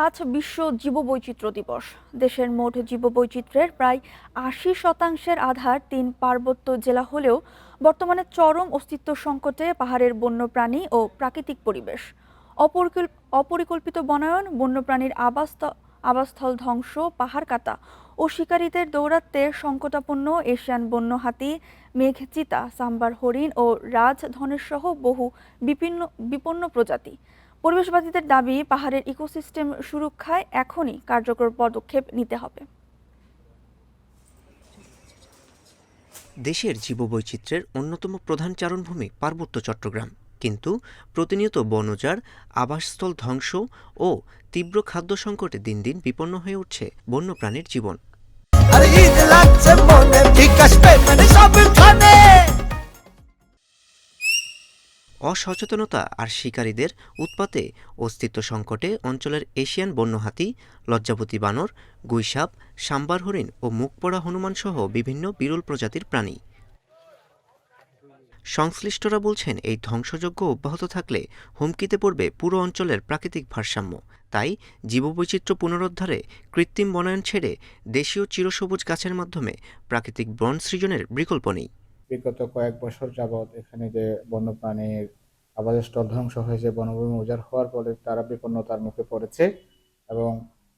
আজ বিশ্ব জীববৈচিত্র্য দিবস। দেশের মোট জীববৈচিত্র্যের প্রায় ৮০% আধার ৩ পার্বত্য জেলা হলেও বর্তমানে চরম অস্তিত্ব সংকটে পাহাড়ের বন্যপ্রাণী ও প্রাকৃতিক পরিবেশ। অপরিকল্পিত বনায়ন, বন্যপ্রাণীর আবাসস্থল ধ্বংস, পাহাড় কাটা ও শিকারীদের দৌরাত্ম্যে সংকটাপন্ন এশিয়ান বন্য হাতি, মেঘচিতা, সাম্বার হরিণ ও রাজধনেশ সহ বহু বিপন্ন প্রজাতি। পরিবেশবাদীদের দাবি, পাহাড়ের ইকোসিস্টেম সুরক্ষায় এখনই কার্যকর পদক্ষেপ নিতে হবে। দেশের জীববৈচিত্র্যের অন্যতম প্রধান চারণভূমি পার্বত্য চট্টগ্রাম, কিন্তু প্রতিনিয়ত বন উজাড়, আবাসস্থল ধ্বংস ও তীব্র খাদ্য সংকটে দিন দিন বিপন্ন হয়ে উঠছে বন্যপ্রাণীর জীবন। অসচেতনতা আর শিকারীদের উৎপাতে অস্তিত্ব সংকটে অঞ্চলের এশিয়ান বন্য হাতি, লজ্জাবতী বানর, গুইসাপ, সাম্বার হরিণ ও মুখপোড়া হনুমানসহ বিভিন্ন বিরল প্রজাতির প্রাণী। সংশ্লিষ্টরা বলছেন, এই ধ্বংসযজ্ঞ অব্যাহত থাকলে হুমকিতে পড়বে পুরো অঞ্চলের প্রাকৃতিক ভারসাম্য। তাই জীববৈচিত্র্য পুনরুদ্ধারে কৃত্রিম বনায়ন ছেড়ে দেশীয় চিরসবুজ গাছের মাধ্যমে প্রাকৃতিক বন সৃজনের বিকল্প নেই। বিগত কয়েক বছর যাবৎ এখানে যে বন্যপ্রাণীর আবাসস্থল ধ্বংস হয়েছে, বনভূমি উজাড় হওয়ার ফলে তারা বিপন্নতার মুখে পড়েছে এবং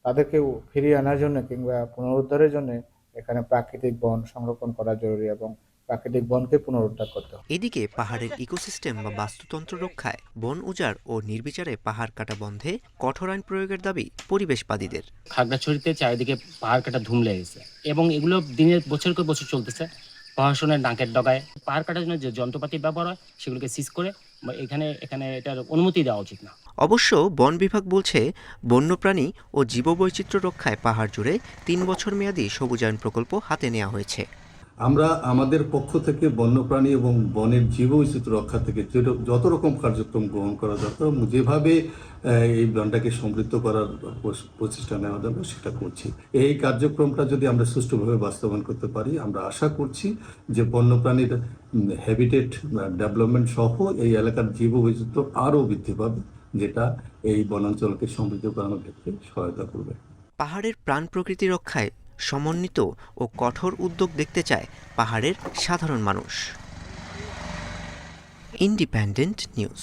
তাদেরকেও ফিরিয়ে আনার জন্য কিংবা পুনরুদ্ধারের জন্য এখানে প্রাকৃতিক বন সংরক্ষণ করা জরুরি এবং প্রাকৃতিক বনকে পুনরুদ্ধার করতে হবে। এদিকে পাহাড়ের ইকোসিস্টেম বা বাস্তুতন্ত্র রক্ষায় বন উজাড় ও নির্বিচারে পাহাড় কাটা বন্ধে কঠোর আইন প্রয়োগের দাবি পরিবেশবাদীদের। খাগড়াছড়িতে চারিদিকে পাহাড় কাটা ধুম লেগেছে এবং এগুলো দিনের বছর করে বছর চলতেছে। প্রশাসনের নাকের ডগায় পাহাড় কাটার জন্য যে যন্ত্রপাতি ব্যবহার হয় সেগুলোকে সিজ করে এখানে এটার অনুমতি দেওয়া উচিত না। অবশ্য বন বিভাগ বলছে, বন্যপ্রাণী ও জীববৈচিত্র্য রক্ষায় পাহাড় জুড়ে ৩ বছর মেয়াদী সবুজায়ন প্রকল্প হাতে নেওয়া হয়েছে। আমরা আমাদের পক্ষ থেকে বন্যপ্রাণী এবং বনের জীববৈচিত্র্য রক্ষা থেকে যত রকম কার্যক্রম গ্রহণ করা দরকার, যেভাবে এই বনটাকে সমৃদ্ধ করার প্রচেষ্টা নেওয়া যাবে সেটা করছি। এই কার্যক্রমটা যদি আমরা সুষ্ঠুভাবে বাস্তবায়ন করতে পারি, আমরা আশা করছি যে বন্যপ্রাণীর হ্যাবিটেট ডেভেলপমেন্ট সহ এই এলাকার জীববৈচিত্র্য আরও বৃদ্ধি পাবে, যেটা এই বনাঞ্চলকে সমৃদ্ধ করানোর ক্ষেত্রে সহায়তা করবে। পাহাড়ের প্রাণ প্রকৃতি রক্ষায় সমন্বিত ও কঠোর উদ্যোগ দেখতে চায় পাহাড়ের সাধারণ মানুষ। Independent news.